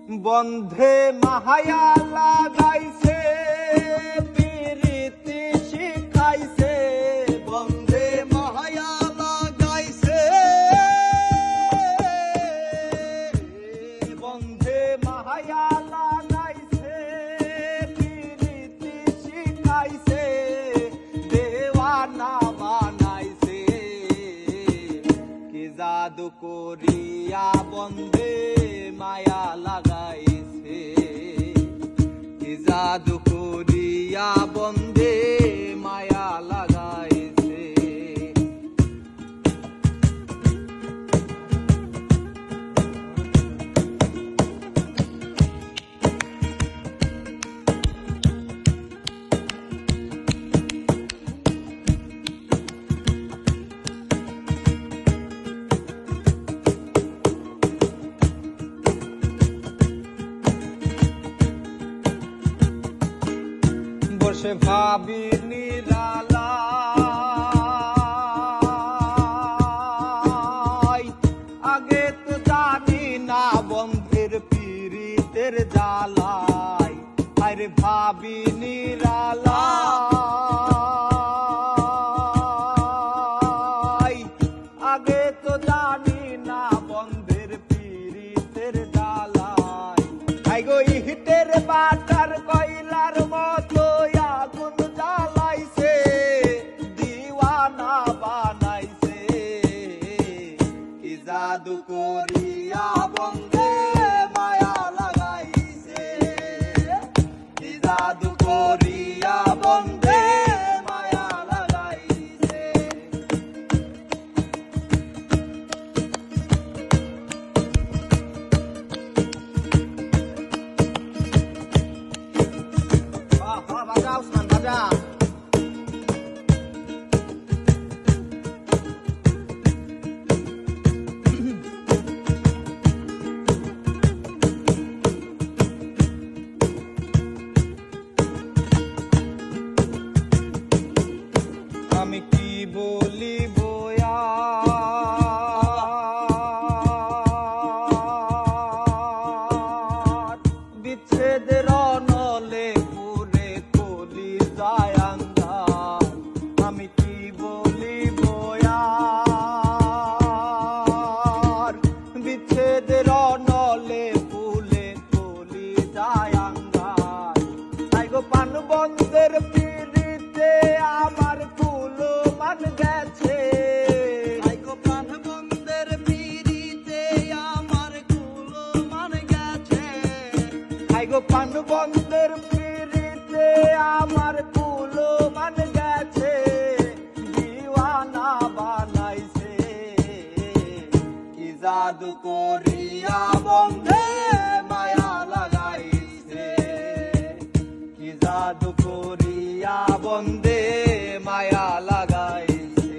বন্ধে মাহায়া লাগাইছে প্রীতি শিখাইছে বন্ধে মাহায়া লাগাইছে বন্ধে মাহায়া লাগাইছে প্রীতি শিখাইছে দেওয়ানা বানাইছে কি জাদু করিয়া বন্ধে মায়া লাগাইছে কি জাদু করিয়া বন্ধে মায়া লাগাইছে বসে ভাবি নিরালাই আগে তো জানি না বন্ধের পীড়িতের জ্বালাই আরে ভাবি নিরালাই আগে তো জানি না বন্ধের পীড়িতের জ্বালাই আই গো ইটের বাটার কয়লার মতো আগুন জ্বালাইছে দিওয়ানা বানাইছে কি জাদু করিয়া বন্ধে মায়া লাগাইছে কি জাদু করিয়া বন্ধে মায়া লাগাইছে বাজা উসমান বাজা আমি কি বলিব আর বিচ্ছেদের অনলে পুরে কলি যায় আন্ধার আমি কি বলিব আর বিচ্ছেদের অনলে ফুলে কলি যায় আন্ধার তাই গো পান বন্ধের পিড়িতে আমার কুলো মান গেছে তাই গো পান বন্ধের পিড়িতে আমার কুলো মান গেছে তাই গো পান বন্ধের পিড়িতে আমার কুলো মান গেছে দিওয়ানা বানাইছে কি জাদু করিয়া বন্ধে মায়া লাগাইছে কি জাদু করিয়া বন্ধে মায়া লাগাইছে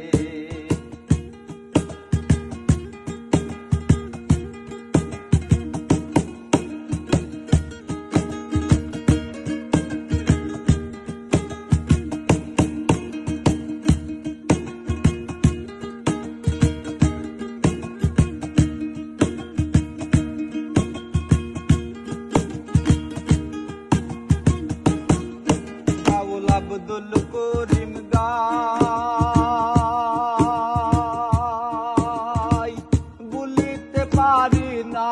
বাউল আব্দুল করিম গায় বলিতে পারি না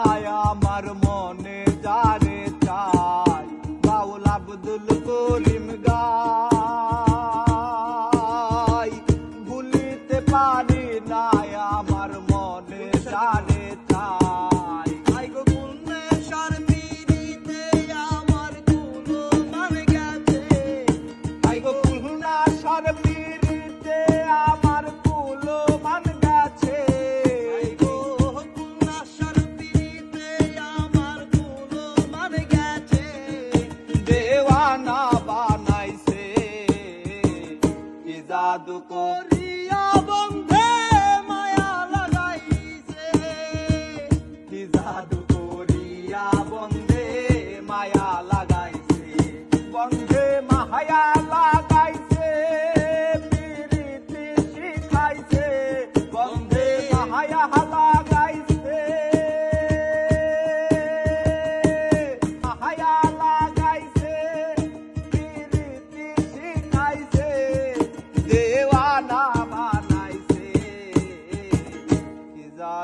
আমার মনে যারে চাই বাউল আব্দুল করিম গায় বলিতে পারি না আমার মনে যারে চাই আই গো গুণেশ্বর পীড়িতে আমার কুলো মান গেছে আই গো গুণেশ্বর পীড়িতে আমার কুলো মান গেছে আই গো গুণেশ্বর পীড়িতে আমার কুলো মান গেছে দেওয়ানা বানাইছে কি জাদু করিয়া বন্ধে মায়া লাগাইছে কি জাদু করিয়া বন্ধে মায়া লাগাইছে বন্ধে মায়া লাগাইছে প্রীতি শিখাইছে বন্ধে মায়া লাগাইছে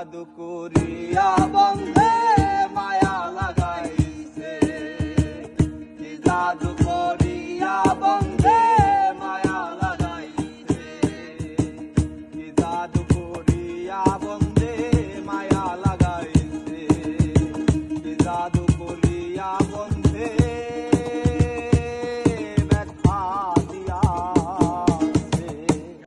জাদু করিয়া